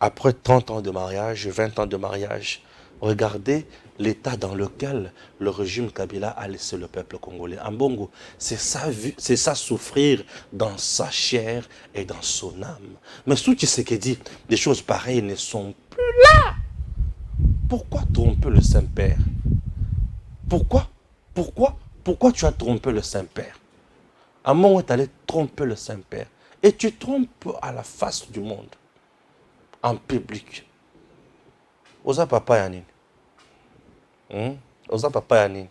Après 30 ans de mariage, 20 ans de mariage, regardez l'état dans lequel le régime Kabila a laissé le peuple congolais. Ambongo, c'est ça souffrir dans sa chair et dans son âme. Mais ce qui s'est dit, des choses pareilles ne sont plus là. Pourquoi tromper le Saint-Père? Pourquoi tu as trompé le Saint-Père? À un moment, tu allais tromper le Saint-Père. Et tu trompes à la face du monde. En public. Osa papa yanini. Oza papa yani.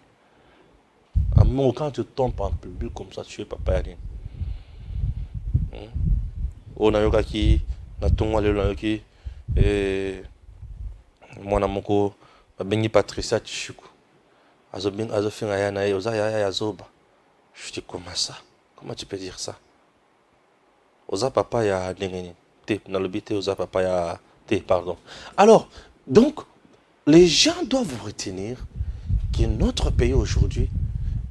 Amour, quand tu tombes en public comme ça, tu es papa yani. On a yoka ki na tongwa lelo yoki mwana moko babengi Patricia Chichuku. Azo finga ya na oza ya zoba. Je dis comment ça? Comment tu peux dire ça? Oza papa ya ndengeni. Dans le BT oza papa ya pardon. Alors, donc les gens doivent retenir que notre pays aujourd'hui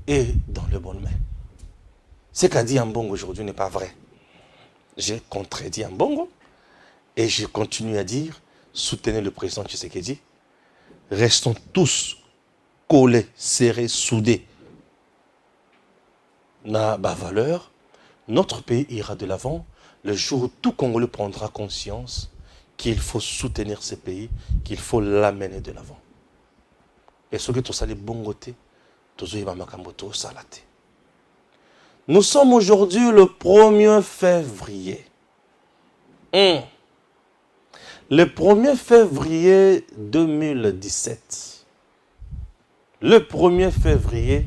est dans le bon main. Ce qu'a dit Ambongo aujourd'hui n'est pas vrai. J'ai contredit Ambongo et je continue à dire, soutenez le président Tshisekedi. Restons tous collés, serrés, soudés. Na ba valeur, notre pays ira de l'avant le jour où tout Congolais prendra conscience qu'il faut soutenir ce pays, qu'il faut l'amener de l'avant. Et ce que tout ça les bon côté, tout ça va makamboto salate. Nous sommes aujourd'hui le 1er février. Le 1er février 2017. Le 1er février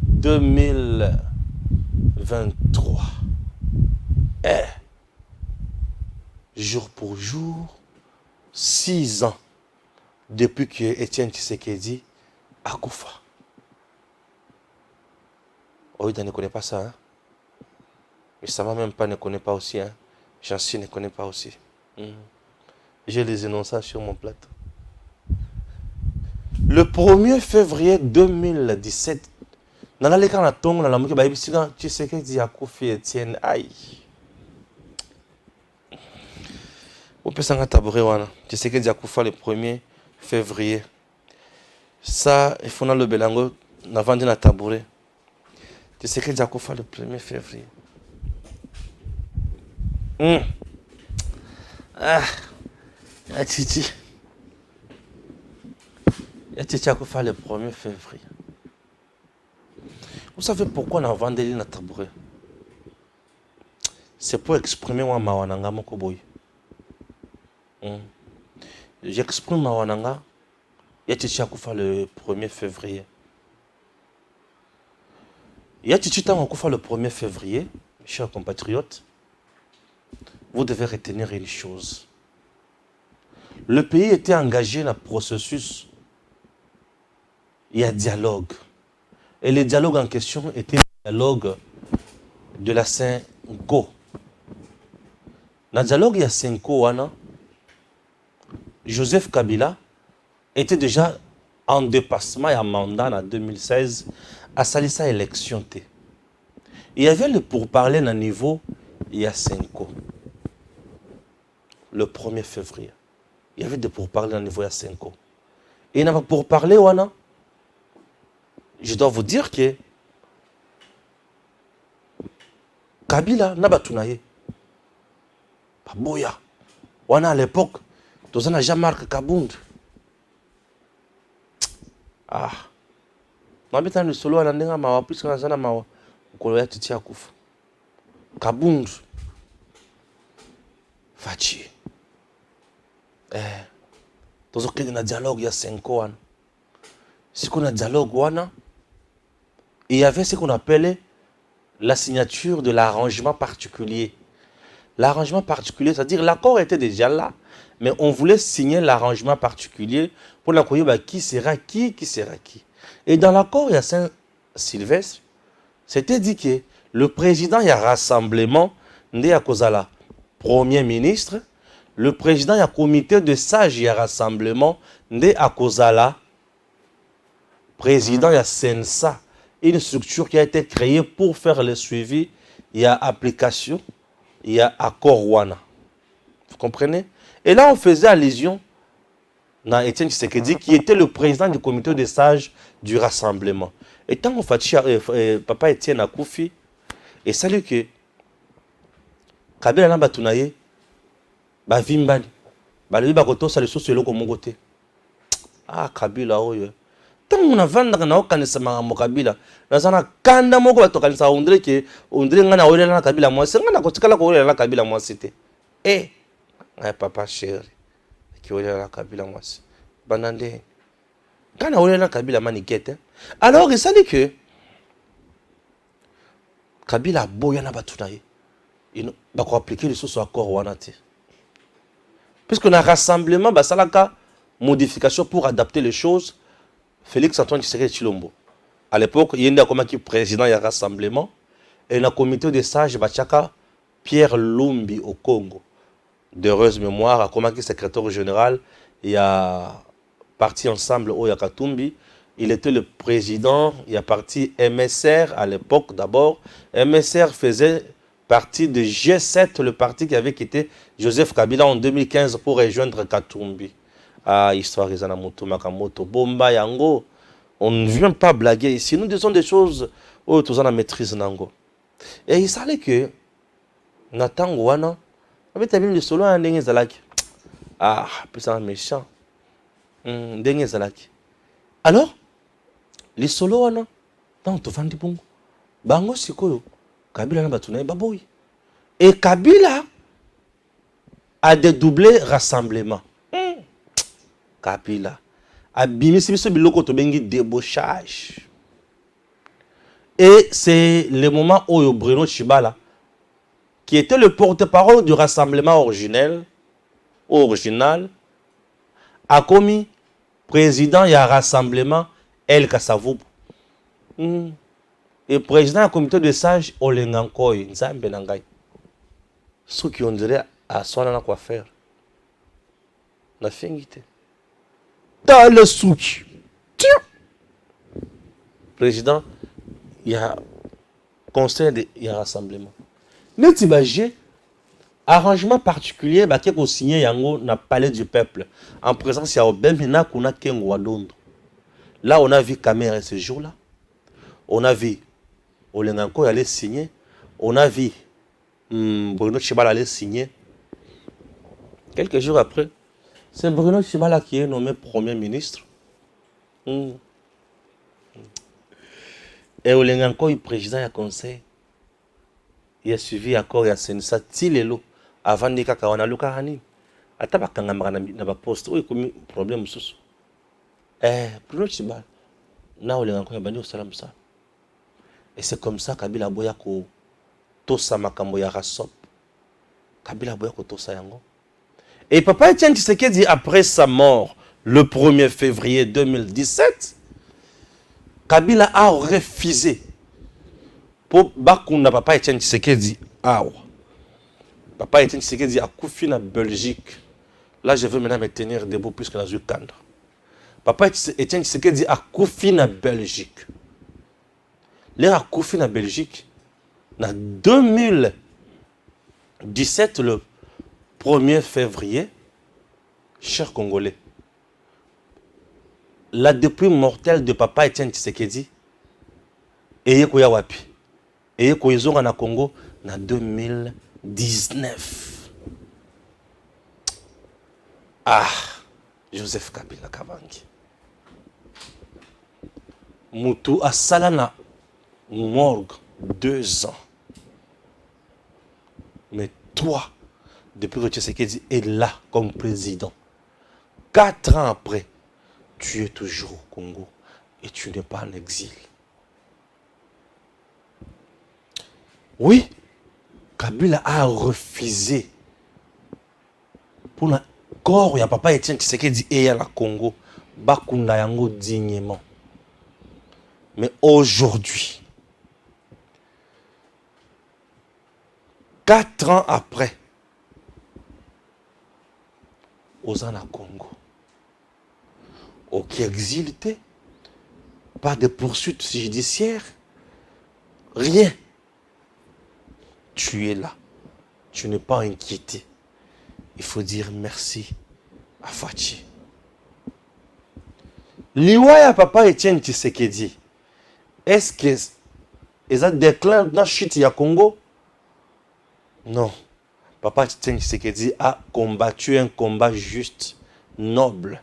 2023. Jour pour jour, 6 ans depuis que Étienne Tshisekedi a Koufa. Oïda ne connaît pas ça, hein? Mais Sama même pas ne connaît pas aussi, hein? Jancy ne connaît pas aussi. J'ai les énonçages sur mon plateau. Le 1er février 2017, dans la léka na tongo na la moki ba ibisika Tshisekedi a Koufi Étienne aïe. Au pesanga tabouret wana, Tshisekedi a Koufa le 1er février. Ça, il faut dans le belango na vendre na tabouret. Tshisekedi a Koufa le 1er février. Titi a Koufa le 1er février. Vous savez pourquoi on a vendu na tabouret? C'est pour exprimer wa mawananga moko boy. J'exprime ma wananga. Yatichi a Koufa le 1er février. Yatichi a Koufa le 1er février, chers compatriotes. Vous devez retenir une chose. Le pays était engagé dans le processus. Il y a dialogue. Et le dialogue en question était le dialogue de la Saint-Go. Dans le dialogue, il y a Saint-Go, Joseph Kabila était déjà en dépassement et en mandat en 2016 à Salissa élection. Il y avait le pourparler dans le niveau, il y a 5 ans. Le 1er février. Il y avait des pourparlers dans le niveau, il y a 5 ans. Et il n'y a pas pourparler, je dois vous dire que Kabila n'a pas tout naïe. Pas boya. À l'époque, tous on a Jean-Marc Kabound. Mabita ni solo anandinga mawa plus kana sana mawa ukolo ya Titi akufa. Kabound. Fachi. Tous on na dialogue il y a 5 ans. Si qu'on a dialogue wana, il y avait ce qu'on appelait la signature de l'arrangement particulier. L'arrangement particulier, c'est-à-dire l'accord était déjà là, mais on voulait signer l'arrangement particulier pour la connaître qui sera qui sera qui. Et dans l'accord, il y a Saint-Sylvestre, c'était dit que le président, il y a rassemblement, il y a Kozala, Premier ministre, le président, il y a comité de sages, il y a rassemblement, il y a Kozala, président, il y a Sensa, une structure qui a été créée pour faire le suivi, il y a application, il y a accord Wana. Vous comprenez? Et là, on faisait allusion à Étienne Tshisekedi, qui était le président du comité des sages du rassemblement. Et tant qu'on fait papa Étienne Akoufi, et salut que Kabila n'a pas tout naïe, bah vimbali, bah le bakoto ça le sous le comme côté. Kabila oyo. Tant on a vendu na okanisa ma Kabila, na sana kanda moko batokanisa ondre ngana olela na Kabila moi, c'est ngana kotikala ko olela na Kabila moi c'était. Papa chéri, qui olela na Kabila moi. Banande. Quand on a Kabila maniquette, alors il s'est dit que Kabila boya na batunaye. Il va appliquer les choses accord wanate. Puisqu'on a rassemblement, bah ça la modification pour adapter les choses. Félix Antoine Tshisekedi Tshilombo. À l'époque, il y a un président, il y a rassemblement. Et dans le comité de sages, Bachaka Pierre Lumbi au Congo. D'heureuse mémoire, comme secrétaire général, il y a parti ensemble au Yakatumbi. Il était le président, il y a parti MSR à l'époque d'abord. MSR faisait partie de G7, le parti qui avait quitté Joseph Kabila en 2015 pour rejoindre Katumbi. Ah, histoire Izanamoto Makamoto, Bomba Yango. On ne vient pas blaguer ici. Nous disons des choses où tous en maîtrise Nango. Et il savait que Nathan Wana avait terminé le solo en Dengue Zalaki. Ah, plus un méchant. Dengue Zalaki. Alors, les solos Wana, dans le Tofandi Pongo, Bango Sikoyo, Kabila n'a pas tourné, Baboui. Et Kabila a dédoublé rassemblement. Kabila a bimisi biso biloko to bengi débauchage. Et c'est le moment où Bruno Tshibala, qui était le porte-parole du rassemblement original, a commis président et rassemblement El Kassavou. Et président du comité de sages Olengankoy, Nzambe Nangai. Ceux qui ont dirait à soi n'a quoi faire. On a fini. Dans le souk. Président, il y a conseil, il y a rassemblement. Mais t'imagines, arrangement particulier, qui est signé Yango na palais du peuple, en présence de Obemina Kuna Kengo à Londres. Là, on a vu Caméra ce jour-là. On a vu Olenganko aller signer. On a vu Bruno Tshibala aller signer. Quelques jours après, c'est Bruno Tshibala qui est nommé Premier ministre. Et Olenganko est président du conseil. Il a suivi encore, il a signé ça, Tilelo, avant de dire qu'il y a un Lukarani. Il y a un poste, il y a un problème. Bruno Tshibala, na Olenganko, il y a un salam ça. Et c'est comme ça que Kabila Boya ko tosa makambo ya rasop. Kabila Boya ko tosa yango. Et Papa Etienne Tshisekedi, après sa mort, le 1er février 2017, Kabila a refusé. Pour Bakuna, Papa Etienne Tshisekedi, Papa Etienne Tshisekedi a couffé en Belgique. Là, je veux maintenant me tenir debout puisque je suis cadre. Papa Etienne Tshisekedi a couffé en Belgique. Il a couffé en Belgique. En 2017, le 1er février, chers Congolais, la dépouille mortelle de Papa Etienne Tshisekedi, et Koya Wapi, et Koyezonga na Congo, en 2019. Ah, Joseph Kabila Kabangi. Moutou a salana morgue 2 ans. Mais toi, depuis que Tshisekedi est là comme président, 4 ans après, tu es toujours au Congo et tu n'es pas en exil. Oui, Kabila a refusé pour le corps, il y a Papa Etienne Tshisekedi et il y a le Congo, Bakunda yango dignement. Mais aujourd'hui, 4 ans après, aux Anna Congo, qui exilté, pas de poursuite judiciaire, rien. Tu es là, tu n'es pas inquiété. Il faut dire merci à Fachi. Liwaya Papa Etienne Tshisekedi, est-ce que ils ont déclaré dans la chute du Congo? Non. Papa Etienne Tshisekedi a combattu un combat juste, noble.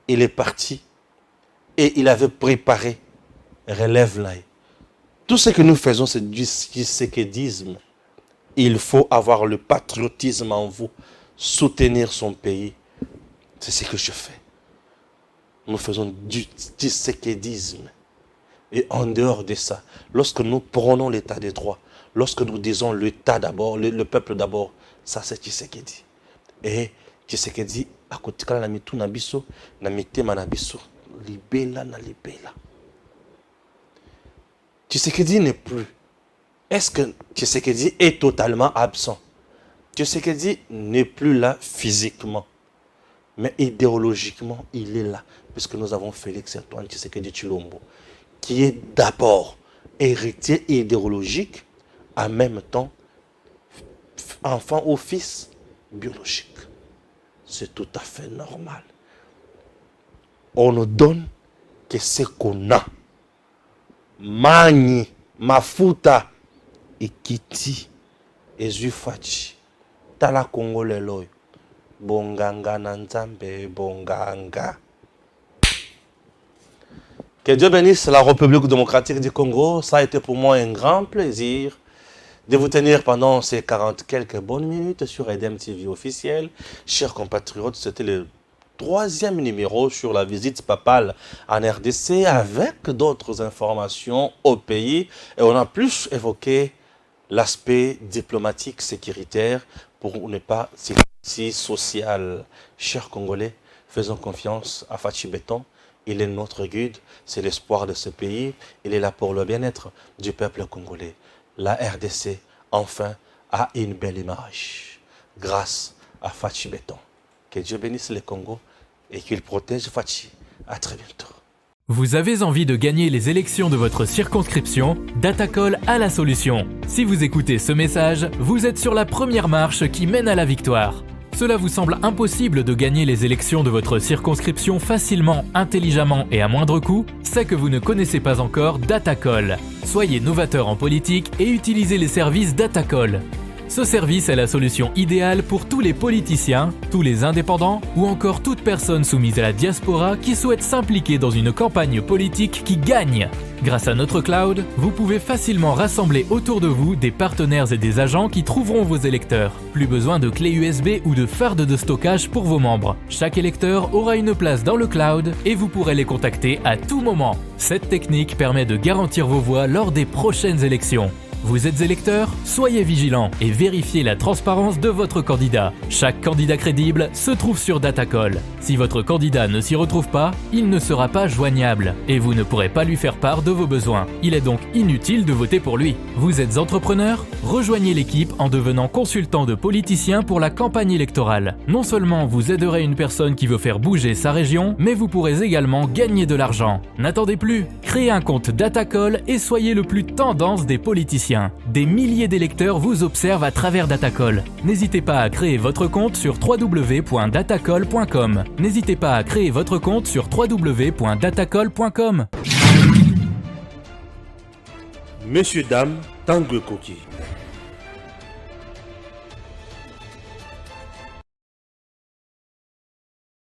Il est parti et il avait préparé relève là. Tout ce que nous faisons, c'est du tshisekedisme. Il faut avoir le patriotisme en vous, soutenir son pays. C'est ce que je fais. nous faisons du tshisekédisme. Et en dehors de ça, lorsque nous prenons l'état des droits, lorsque nous disons l'État d'abord, le peuple d'abord, ça c'est Tshisekedi. Et Tshisekedi, à côté de la mitou na biso, na mitema na biso, libela na libela. Tshisekedi n'est plus. Est-ce que Tshisekedi est totalement absent? Tshisekedi n'est plus là physiquement, mais idéologiquement, il est là, puisque nous avons Félix-Antoine Tshisekedi Tshilombo, qui est d'abord héritier idéologique, en même temps enfant ou fils biologique. C'est tout à fait normal. On ne donne que ce qu'on a. Mani, mafuta, ikiti, ezufachi, tala Congolais loyo, bonganga na nzambe, bonganga. Que Dieu bénisse la République démocratique du Congo. Ça a été pour moi un grand plaisir de vous tenir pendant ces 40 quelques bonnes minutes sur EDEM TV officiel. Chers compatriotes, c'était le 3e numéro sur la visite papale en RDC avec d'autres informations au pays. Et on a plus évoqué l'aspect diplomatique, sécuritaire, pour ne pas si social. Chers Congolais, faisons confiance à Fachi Béton. Il est notre guide, c'est l'espoir de ce pays. Il est là pour le bien-être du peuple congolais. La RDC, enfin, a une belle image grâce à Fachi Béton. Que Dieu bénisse le Congo et qu'il protège Fachi. À très bientôt. Vous avez envie de gagner les élections de votre circonscription? Datacol a la solution. Si vous écoutez ce message, vous êtes sur la première marche qui mène à la victoire. Cela vous semble impossible de gagner les élections de votre circonscription facilement, intelligemment et à moindre coût? C'est que vous ne connaissez pas encore Datacol. Soyez novateur en politique et utilisez les services Datacol. Ce service est la solution idéale pour tous les politiciens, tous les indépendants ou encore toute personne soumise à la diaspora qui souhaite s'impliquer dans une campagne politique qui gagne. Grâce à notre cloud, vous pouvez facilement rassembler autour de vous des partenaires et des agents qui trouveront vos électeurs. Plus besoin de clés USB ou de fardes de stockage pour vos membres. Chaque électeur aura une place dans le cloud et vous pourrez les contacter à tout moment. Cette technique permet de garantir vos voix lors des prochaines élections. Vous êtes électeur? Soyez vigilant et vérifiez la transparence de votre candidat. Chaque candidat crédible se trouve sur Datacol. Si votre candidat ne s'y retrouve pas, il ne sera pas joignable et vous ne pourrez pas lui faire part de vos besoins. Il est donc inutile de voter pour lui. Vous êtes entrepreneur? Rejoignez l'équipe en devenant consultant de politiciens pour la campagne électorale. Non seulement vous aiderez une personne qui veut faire bouger sa région, mais vous pourrez également gagner de l'argent. N'attendez plus, créez un compte Datacol et soyez le plus tendance des politiciens. Des milliers d'électeurs vous observent à travers Datacol. N'hésitez pas à créer votre compte sur www.datacol.com. N'hésitez pas à créer votre compte sur www.datacol.com. Messieurs, dames, Tanguy Koki.